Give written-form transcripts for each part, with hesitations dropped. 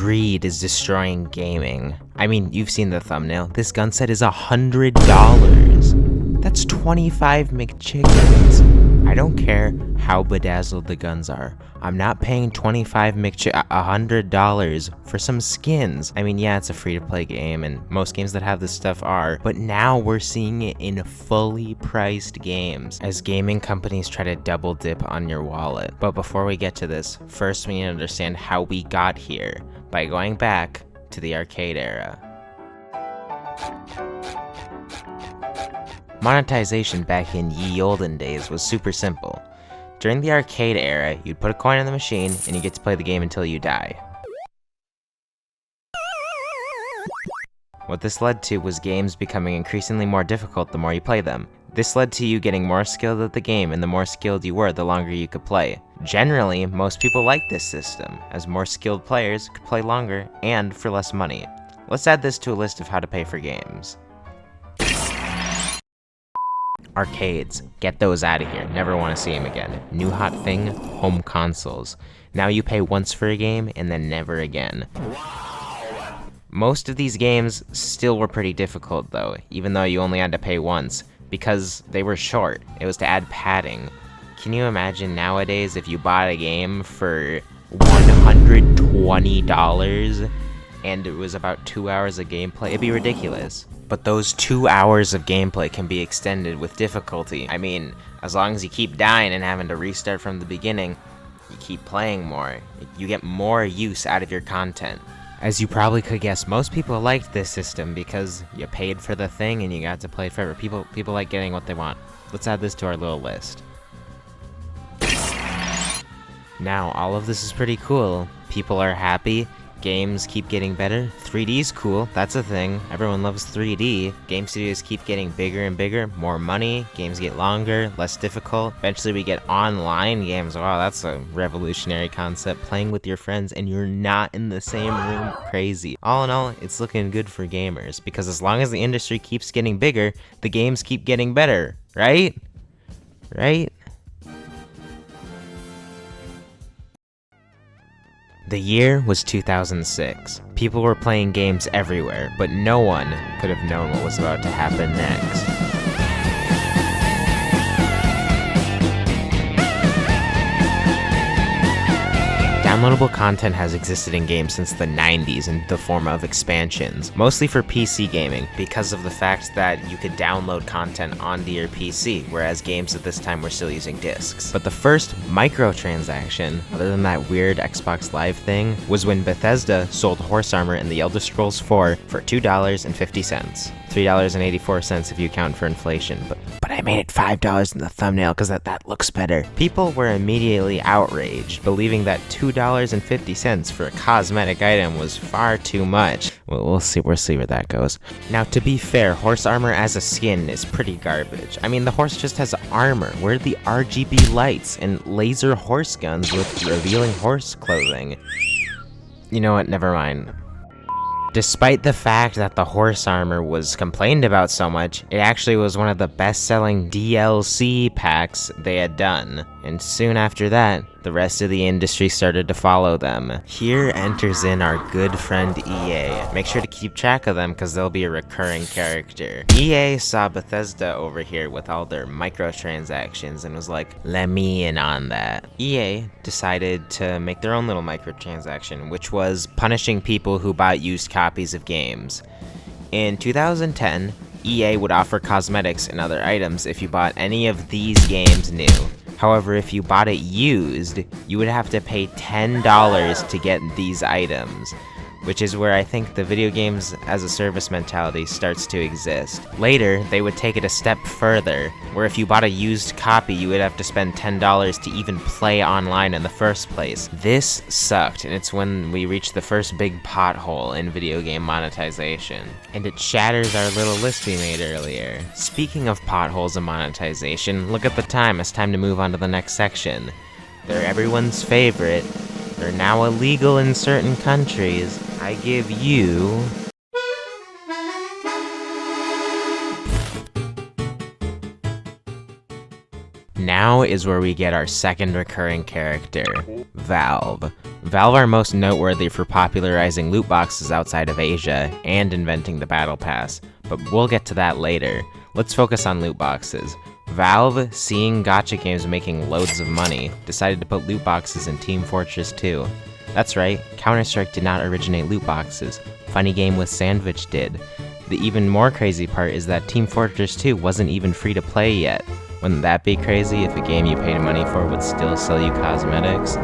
greed is destroying gaming. I mean, you've seen the thumbnail. This gun set is $100. That's 25 McChickens. I don't care how bedazzled the guns are. I'm not paying $100 for some skins. I mean, yeah, it's a free-to-play game, and most games that have this stuff are, but now we're seeing it in fully priced games, as gaming companies try to double dip on your wallet. But before we get to this, first we need to understand how we got here, by going back to the arcade era. Monetization back in ye olden days was super simple. During the arcade era, you'd put a coin in the machine, and you get to play the game until you die. What this led to was games becoming increasingly more difficult the more you play them. This led to you getting more skilled at the game, and the more skilled you were, the longer you could play. Generally, most people liked this system, as more skilled players could play longer, and for less money. Let's add this to a list of how to pay for games. Arcades. Get those out of here. Never want to see them again. New hot thing, home consoles. Now you pay once for a game, and then never again. Most of these games still were pretty difficult though, even though you only had to pay once, because they were short. It was to add padding. Can you imagine nowadays if you bought a game for $120 and it was about 2 hours of gameplay? It'd be ridiculous. But those 2 hours of gameplay can be extended with difficulty. I mean, as long as you keep dying and having to restart from the beginning, you keep playing more. You get more use out of your content. As you probably could guess, most people liked this system because you paid for the thing and you got to play it forever. People like getting what they want. Let's add this to our little list. Now, all of this is pretty cool. People are happy. Games keep getting better. 3D's cool, that's a thing. Everyone loves 3D. Game studios keep getting bigger and bigger. More money, games get longer, less difficult. Eventually we get online games. Wow, that's a revolutionary concept. Playing with your friends and you're not in the same room. Crazy. All in all, it's looking good for gamers, because as long as the industry keeps getting bigger, the games keep getting better, right? Right? The year was 2006. People were playing games everywhere, but no one could have known what was about to happen next. Downloadable content has existed in games since the 90s in the form of expansions, mostly for PC gaming, because of the fact that you could download content onto your PC, whereas games at this time were still using discs. But the first microtransaction, other than that weird Xbox Live thing, was when Bethesda sold Horse Armor in The Elder Scrolls 4 for $2.50. $3.84 if you account for inflation, but I made it $5 in the thumbnail because that looks better. People were immediately outraged, believing that $2.50 for a cosmetic item was far too much. We'll see where that goes. Now, to be fair, horse armor as a skin is pretty garbage. I mean, the horse just has armor. Where are the RGB lights and laser horse guns with revealing horse clothing? You know what, never mind. Despite the fact that the horse armor was complained about so much, it actually was one of the best-selling DLC packs they had done. And soon after that, the rest of the industry started to follow them. Here enters in our good friend EA. Make sure to keep track of them because they'll be a recurring character. EA saw Bethesda over here with all their microtransactions and was like, let me in on that. EA decided to make their own little microtransaction, which was punishing people who bought used copies of games. In 2010, EA would offer cosmetics and other items if you bought any of these games new. However, if you bought it used, you would have to pay $10 to get these items, which is where I think the video games as a service mentality starts to exist. Later, they would take it a step further, where if you bought a used copy, you would have to spend $10 to even play online in the first place. This sucked, and it's when we reached the first big pothole in video game monetization. And it shatters our little list we made earlier. Speaking of potholes and monetization, look at the time, it's time to move on to the next section. They're everyone's favorite. They're now illegal in certain countries. I give you... Now now is where we get our second recurring character, Valve. Valve are most noteworthy for popularizing loot boxes outside of Asia and inventing the Battle Pass, but we'll get to that later. Let's focus on loot boxes. Valve, seeing gacha games making loads of money, decided to put loot boxes in Team Fortress 2. That's right, Counter-Strike did not originate loot boxes. Funny Game with Sandwich did. The even more crazy part is that Team Fortress 2 wasn't even free to play yet. Wouldn't that be crazy if a game you paid money for would still sell you cosmetics?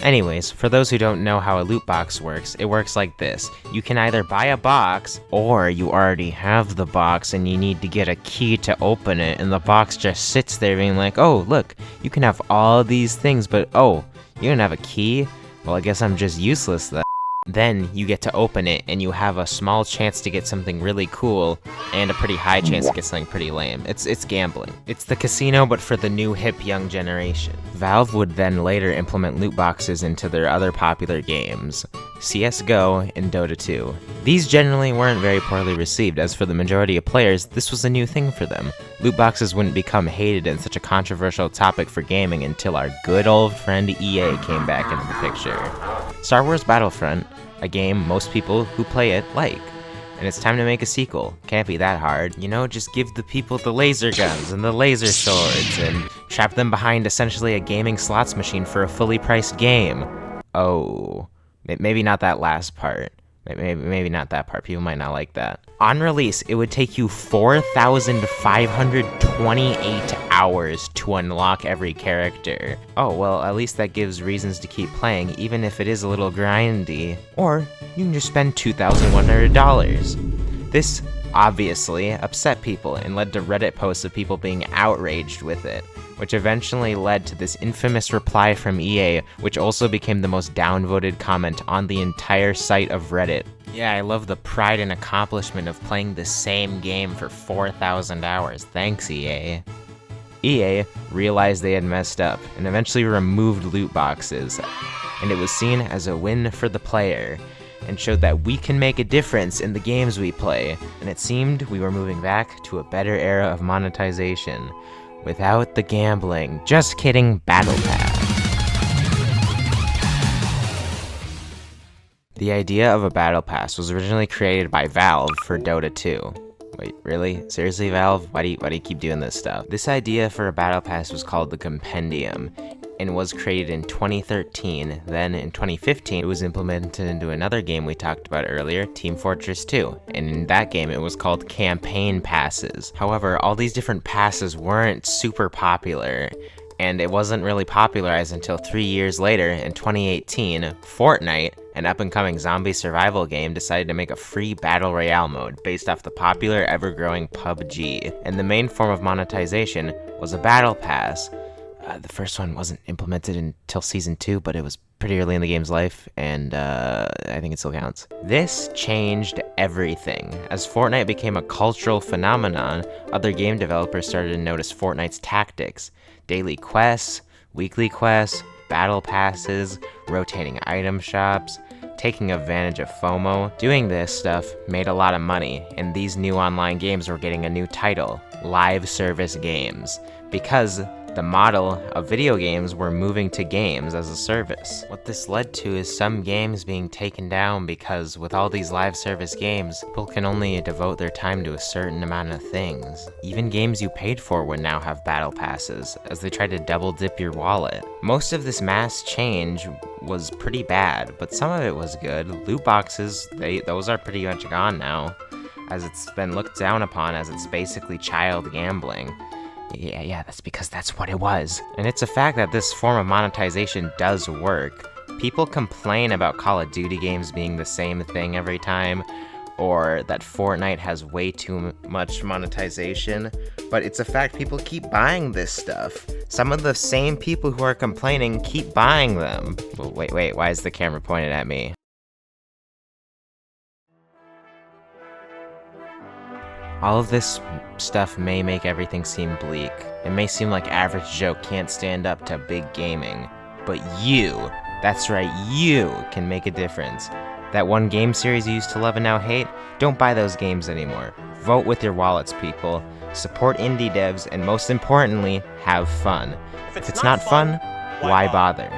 Anyways, for those who don't know how a loot box works, it works like this. You can either buy a box, or you already have the box and you need to get a key to open it, and the box just sits there being like, oh, look, you can have all these things, but oh, you don't have a key? Well, I guess I'm just useless then. Then you get to open it, and you have a small chance to get something really cool, and a pretty high chance to get something pretty lame. It's gambling. It's the casino, but for the new hip young generation. Valve would then later implement loot boxes into their other popular games, CSGO and Dota 2. These generally weren't very poorly received, as for the majority of players, this was a new thing for them. Loot boxes wouldn't become hated and such a controversial topic for gaming until our good old friend EA came back into the picture. Star Wars Battlefront, a game most people who play it like. And it's time to make a sequel. Can't be that hard. You know, just give the people the laser guns and the laser swords and trap them behind essentially a gaming slots machine for a fully priced game. Oh, maybe not that last part. Maybe not that part. People might not like that. On release, it would take you 4,528 hours to unlock every character. Oh, well, at least that gives reasons to keep playing, even if it is a little grindy. Or, you can just spend $2,100. This obviously upset people and led to Reddit posts of people being outraged with it, which eventually led to this infamous reply from EA, which also became the most downvoted comment on the entire site of Reddit. Yeah, I love the pride and accomplishment of playing the same game for 4,000 hours. Thanks, EA. EA realized they had messed up and eventually removed loot boxes, and it was seen as a win for the player, and showed that we can make a difference in the games we play, and it seemed we were moving back to a better era of monetization. Without the gambling. Just kidding, Battle Pass. The idea of a Battle Pass was originally created by Valve for Dota 2. Wait, really? Seriously, Valve? Why do you keep doing this stuff? This idea for a Battle Pass was called the Compendium, and was created in 2013. Then in 2015, it was implemented into another game we talked about earlier, Team Fortress 2. And in that game, it was called Campaign Passes. However, all these different passes weren't super popular, and it wasn't really popularized until 3 years later, in 2018, Fortnite, an up-and-coming zombie survival game, decided to make a free battle royale mode based off the popular, ever-growing PUBG. And the main form of monetization was a battle pass. The first one wasn't implemented until Season 2, but it was pretty early in the game's life, and I think it still counts. This changed everything. As Fortnite became a cultural phenomenon, other game developers started to notice Fortnite's tactics. Daily quests, weekly quests, battle passes, rotating item shops, taking advantage of FOMO. Doing this stuff made a lot of money, and these new online games were getting a new title, live service games, because the model of video games were moving to games as a service. What this led to is some games being taken down because with all these live service games, people can only devote their time to a certain amount of things. Even games you paid for would now have battle passes, as they tried to double dip your wallet. Most of this mass change was pretty bad, but some of it was good. Loot boxes, those are pretty much gone now, as it's been looked down upon as it's basically child gambling. Yeah, that's because that's what it was. And it's a fact that this form of monetization does work. People complain about Call of Duty games being the same thing every time, or that Fortnite has way too much monetization, but it's a fact people keep buying this stuff. Some of the same people who are complaining keep buying them. Well, wait, why is the camera pointed at me? All of this stuff may make everything seem bleak. It may seem like average Joe can't stand up to big gaming. But you, that's right, you can make a difference. That one game series you used to love and now hate? Don't buy those games anymore. Vote with your wallets, people. support indie devs, and most importantly, have fun. If it's not fun, why bother?